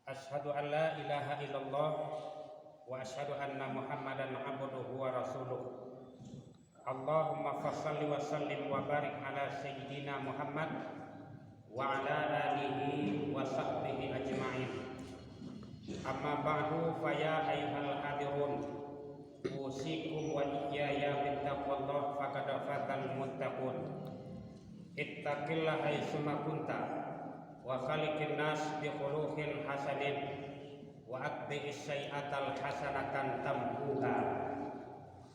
Asyhadu an la ilaha illallah wa asyhadu anna Muhammadan abduhu wa rasuluh. Allahumma fassalli wa sallim wa barik ala sayyidina Muhammad wa ala alihi wa sahbihi ajma'in. Amma ba'du fa ya ayyuhal hadirun, usikum wa iyaya bittaqwallah faqad fazal muttaqun. Ittaqillaha haitsuma kunta wa khaliqin nas bi khuluqin hasanin wa atbi'is sayyi'atal hasanatan tamhuha.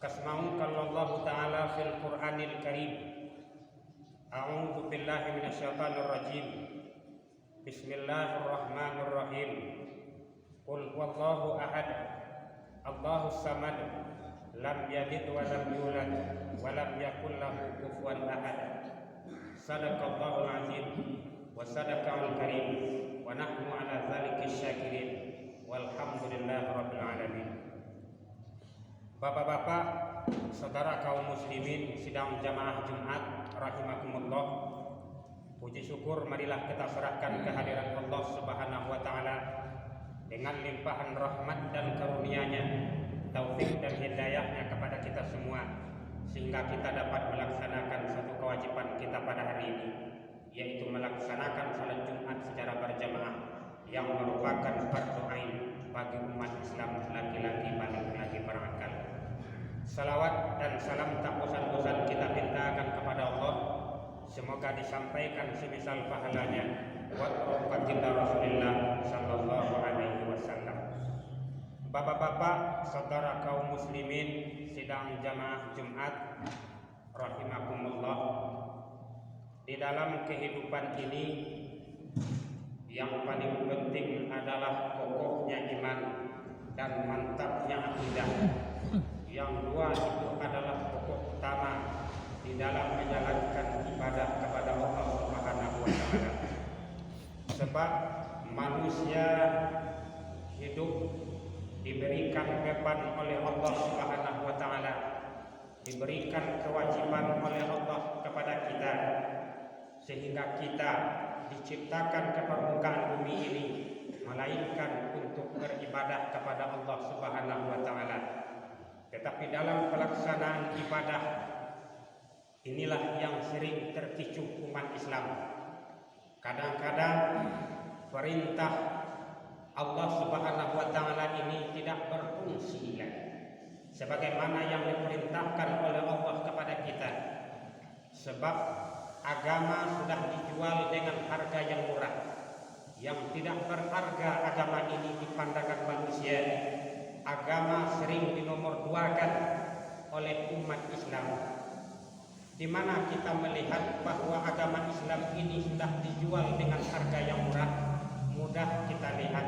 Kasma'un kallallahu ta'ala fil Qur'anil Karim. A'udzu billahi minasyaitonir rajim. Bismillahirrahmanirrahim. Qul huwallahu ahad, Allahus samad, lam yalid wa lam yulad wa lam yakul lahu kufuwan ahad. Sadaqallahul azim wa sadaqal karim wa nahnu ala dzalika syakirin walhamdulillahi rabbil alamin. Bapak-bapak, saudara kaum muslimin sidang jamaah Jumat rahimakumullah, puji syukur marilah kita serahkan kehadiran Allah Subhanahu wa taala dengan limpahan rahmat dan karunia-Nya, taufik dan hidayahnya kepada kita semua, sehingga kita dapat melaksanakan satu kewajiban kita pada hari ini, yaitu melaksanakan salat Jumat secara berjamaah yang merupakan fardu ain bagi umat Islam laki-laki balik lagi berakal. Salawat dan salam tak bosan-bosan kita mintakan kepada Allah, semoga disampaikan semisal pahalanya wa baginda Rasulullah sallallahu alaihi wasallam. Bapak-bapak, saudara kaum muslimin sidang jamaah Jumat rahimakumullah, di dalam kehidupan ini yang paling penting adalah kokohnya iman dan mantapnya akidah. Yang dua itu adalah pokok utama di dalam menjalankan ibadah kepada Allah Subhanahu wa taala. Sebab manusia hidup diberikan beban oleh Allah Subhanahu wa taala, diberikan kewajiban oleh Allah kepada kita, sehingga kita diciptakan ke permukaan bumi ini melainkan untuk beribadah kepada Allah Subhanahu wa taala. Tetapi dalam pelaksanaan ibadah inilah yang sering terpicu umat Islam. Kadang-kadang perintah Allah Subhanahu wa taala ini tidak berfungsi lagi sebagaimana yang diperintahkan oleh Allah kepada kita. Sebab agama sudah dijual dengan harga yang murah. Yang tidak berharga agama ini di pandangan manusia. Agama sering dinomorduakan oleh umat Islam, di mana kita melihat bahwa agama Islam ini sudah dijual dengan harga yang murah. Mudah kita lihat,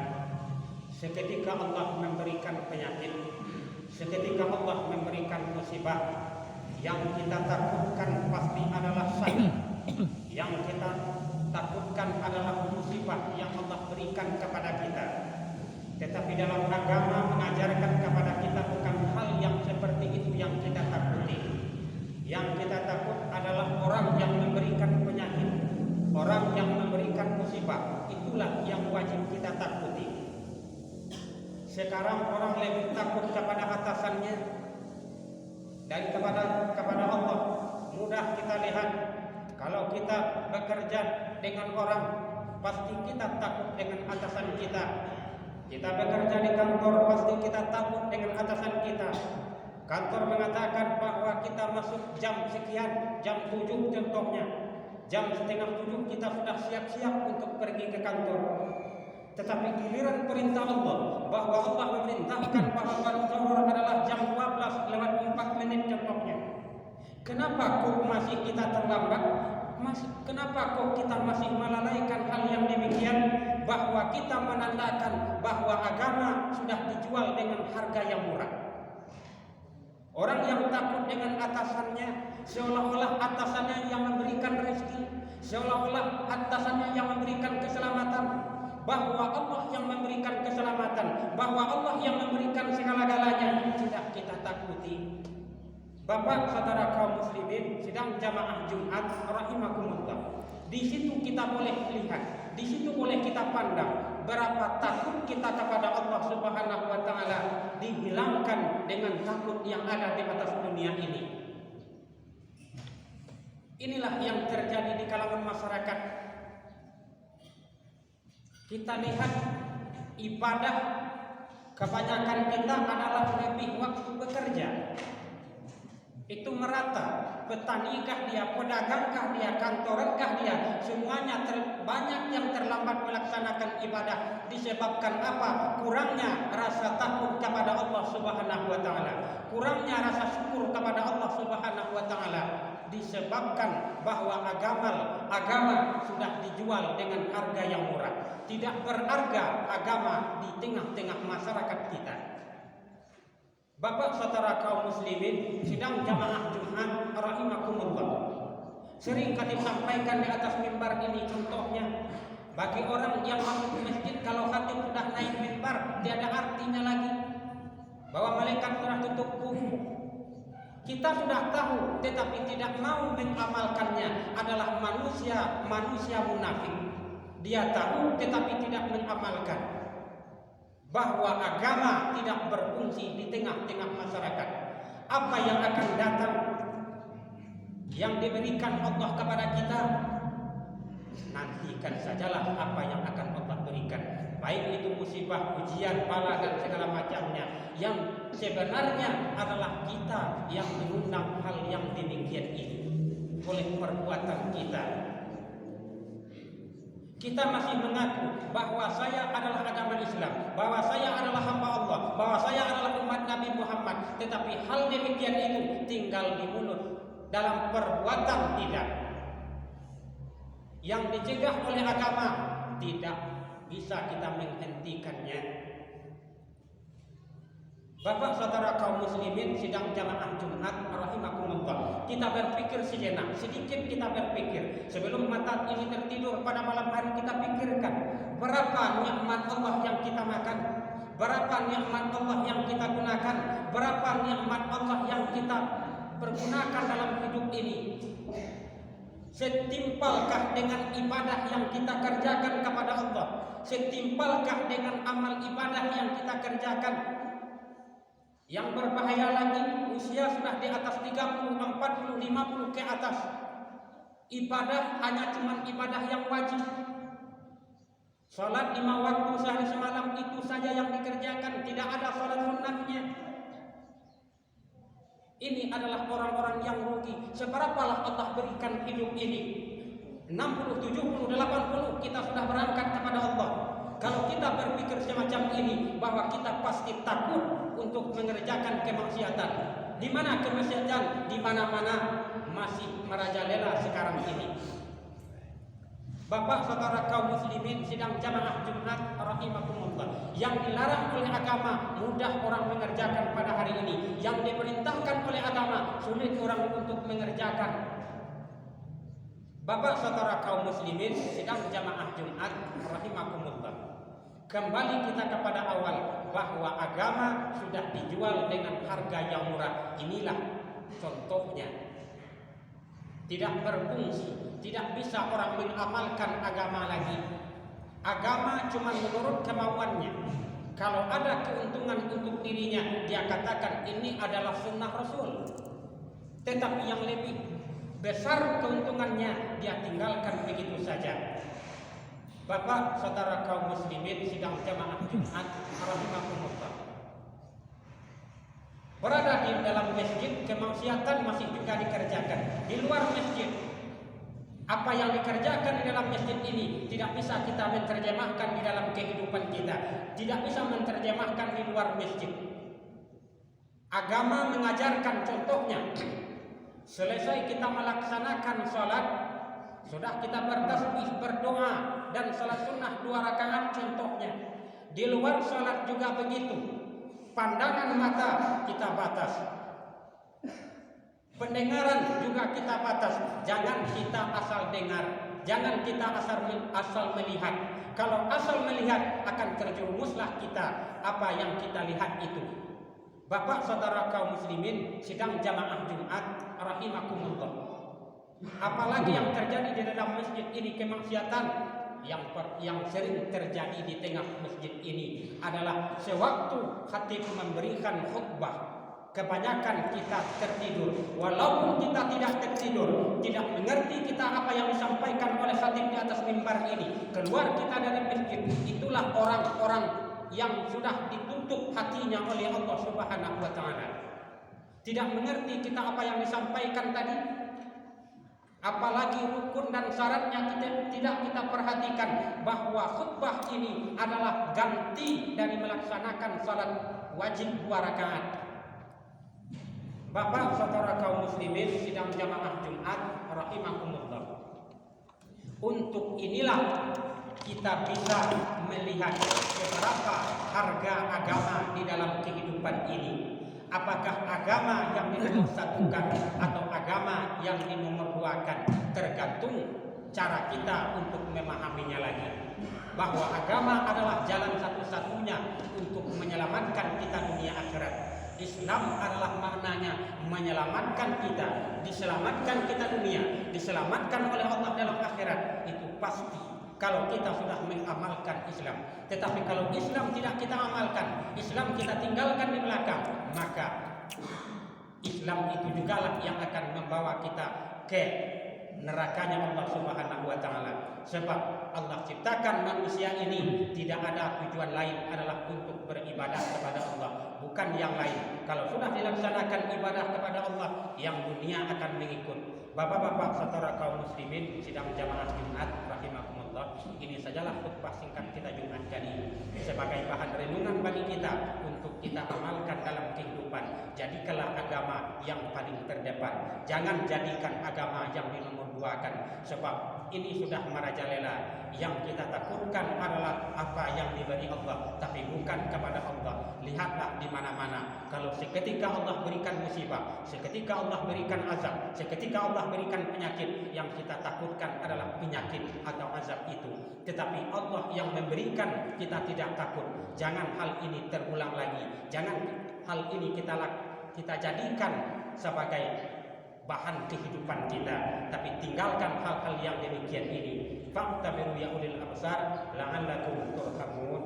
seketika Allah memberikan penyakit, seketika Allah memberikan musibah, yang kita takutkan pasti adalah sakit. Yang kita takutkan adalah musibah yang Allah berikan kepada kita. Tetapi dalam agama mengajarkan kepada kita bukan hal yang seperti itu yang kita takuti. Yang kita takut adalah orang yang memberikan penyakit, orang yang memberikan musibah. Itulah yang wajib kita takuti. Sekarang orang lebih takut kepada atasannya dari kepada Allah. Mudah kita lihat, kalau kita bekerja dengan orang, pasti kita takut dengan atasan kita. Kita bekerja di kantor, pasti kita takut dengan atasan kita. Kantor mengatakan bahwa kita masuk jam sekian, jam 7 contohnya. Jam setengah 7 kita sudah siap-siap untuk pergi ke kantor. Tetapi giliran perintah Allah, bahwa Allah memerintahkan bahwa zuhur adalah jam 12 lewat 4 menit contohnya. Kenapa kok masih kita terlambat? Kenapa kok kita masih melalaikan hal yang demikian? Bahwa kita menandakan bahwa agama sudah dijual dengan harga yang murah. Orang yang takut dengan atasannya, seolah-olah atasannya yang memberikan rezeki, seolah-olah atasannya yang memberikan keselamatan, bahwa Allah yang memberikan keselamatan, bahwa Allah yang memberikan segala-galanya. Tidak kita takuti. Bapak, saudara kaum muslimin sidang jamaah Jumat rahimakumullah, di situ kita boleh lihat, di situ boleh kita pandang berapa takut kita kepada Allah Subhanahu wa taala dihilangkan dengan takut yang ada di atas dunia ini. Inilah yang terjadi di kalangan masyarakat. Kita lihat ibadah kebanyakan kita adalah lebih waktu bekerja. Itu merata, petanikah dia, pedagangkah dia, kantorankah dia, semuanya banyak yang terlambat melaksanakan ibadah. Disebabkan apa? Kurangnya rasa takut kepada Allah Subhanahu wa taala, kurangnya rasa syukur kepada Allah Subhanahu wa taala, disebabkan bahwa agama sudah dijual dengan harga yang murah. Tidak berharga agama di tengah-tengah masyarakat kita. Bapak saudara kaum muslimin sidang jamaah Jumat rahimakumullah, sering kami sampaikan di atas mimbar ini contohnya, bagi orang yang masuk masjid kalau khatib sudah naik mimbar tiada artinya lagi bahwa malaikat telah tutup buku. Kita sudah tahu tetapi tidak mau mengamalkannya adalah manusia munafik. Dia tahu tetapi tidak mengamalkan bahwa agama tidak berfungsi di tengah-tengah masyarakat. Apa yang akan datang yang diberikan Allah kepada kita, nantikan sajalah apa yang akan Allah berikan, baik itu musibah, ujian, bala dan segala macamnya, yang sebenarnya adalah kita yang mengundang hal yang demikian ini oleh perbuatan kita. Kita masih mengaku bahwa saya adalah agama Islam, bahwa saya adalah hamba Allah, bahwa saya adalah umat Nabi Muhammad. Tetapi hal demikian itu tinggal di mulut, dalam perbuatan tidak. Yang dicegah oleh agama tidak bisa kita menghentikannya. Bapak saudara kaum muslimin sidang jamaah Jumat rahimakumullah, kita berpikir sejenak, sedikit kita berpikir sebelum mata ini tertidur pada malam hari. Kita pikirkan berapa nikmat Allah yang kita makan, berapa nikmat Allah yang kita gunakan, berapa nikmat Allah yang kita pergunakan dalam hidup ini. Setimpalkah dengan ibadah yang kita kerjakan kepada Allah? Setimpalkah dengan amal ibadah yang kita kerjakan? Yang berbahaya lagi, usia sudah di atas 30, 40, 50 ke atas. Ibadah hanya cuma ibadah yang wajib. Salat 5 waktu sehari semalam itu saja yang dikerjakan, tidak ada salat sunnahnya. Ini adalah orang-orang yang rugi. Seberapalah Allah berikan hidup ini? 60, 70, 80 kita sudah berangkat kepada Allah. Kalau kita berpikir semacam ini, bahwa kita pasti takut untuk mengerjakan kemaksiatan. Di mana kemaksiatan? Di mana-mana masih merajalela sekarang ini. Bapak saudara kaum muslimin sidang jamaah Jumat rahimakumullah, yang dilarang oleh agama mudah orang mengerjakan pada hari ini, yang diperintahkan oleh agama sulit orang untuk mengerjakan. Bapak saudara kaum muslimin sidang jamaah Jumat rahimakumullah, kembali kita kepada awal bahwa agama sudah dijual dengan harga yang murah. Inilah contohnya. Tidak berfungsi, tidak bisa orang mengamalkan agama lagi. Agama cuma menurut kemauannya. Kalau ada keuntungan untuk dirinya, dia katakan ini adalah sunnah Rasul. Tetapi yang lebih besar keuntungannya, dia tinggalkan begitu saja. Bapak saudara kaum muslimin sidang jamaah Jumat rahimakumullah, berada di dalam masjid kemaksiatan masih juga dikerjakan. Di luar masjid, apa yang dikerjakan di dalam masjid ini tidak bisa kita menerjemahkan di dalam kehidupan kita, tidak bisa menerjemahkan di luar masjid. Agama mengajarkan contohnya, selesai kita melaksanakan sholat, sudah kita bertasbih, berdoa dan salat sunnah 2 rakaat contohnya. Di luar sholat juga begitu. Pandangan mata kita batas, pendengaran juga kita batas. Jangan kita asal dengar, jangan kita asal melihat. Kalau asal melihat akan terjerumuslah kita apa yang kita lihat itu. Bapak saudara kaum muslimin sidang jamaah Jumat rahimakumullah, apalagi yang terjadi di dalam masjid ini kemaksiatan yang sering terjadi di tengah masjid ini adalah sewaktu khatib memberikan khutbah, kebanyakan kita tertidur. Walaupun kita tidak tertidur, tidak mengerti kita apa yang disampaikan oleh khatib di atas mimbar ini, keluar kita dari masjid, itulah orang-orang yang sudah ditutup hatinya oleh Allah Subhanahu wa taala. Tidak mengerti kita apa yang disampaikan tadi, apalagi rukun dan syaratnya tidak kita perhatikan, bahwa khutbah ini adalah ganti dari melaksanakan salat wajib 2 rakaat. Bapak saudara kaum muslimin sidang jamaah Jumat rahimakumullah. Untuk inilah kita bisa melihat seberapa harga agama di dalam kehidupan ini. Apakah agama yang dinomorsatukan atau agama yang dinomorduakan, tergantung cara kita untuk memahaminya lagi. Bahwa agama adalah jalan satu-satunya untuk menyelamatkan kita dunia akhirat. Islam adalah maknanya menyelamatkan kita, diselamatkan kita dunia, diselamatkan oleh Allah dalam akhirat. Itu pasti kalau kita sudah mengamalkan Islam. Tetapi kalau Islam tidak kita amalkan, Islam kita tinggalkan di belakang, maka Islam itu jugalah yang akan membawa kita ke nerakanya Allah Subhanahu wa taala. Sebab Allah ciptakan manusia ini tidak ada tujuan lain adalah untuk beribadah kepada Allah, bukan yang lain. Kalau sudah dilaksanakan ibadah kepada Allah, yang dunia akan mengikut. Bapak-bapak saudara kaum muslimin sidang jamaah Jumat rahimakumullah, ini sajalah khutbah singkat kita Jumat kali ini sebagai bahan renungan bagi kita untuk kita amalkan dalam kehidupan. Jadikanlah agama yang paling terdepan, jangan jadikan agama yang dinomorduakan, sebab ini sudah merajalela. Yang kita takutkan adalah apa yang diberi Allah, tapi bukan kepada Allah. Lihatlah di mana-mana, kalau seketika Allah berikan musibah, seketika Allah berikan azab, seketika Allah berikan penyakit, yang kita takutkan adalah penyakit atau azab itu. Tetapi Allah yang memberikan, kita tidak takut. Jangan hal ini terulang lagi. Jangan hal ini kita jadikan sebagai bahan kehidupan kita, tapi tinggalkan hal-hal yang demikian ini. Fa'tabiru ya ulil absar la'allakum turhamun.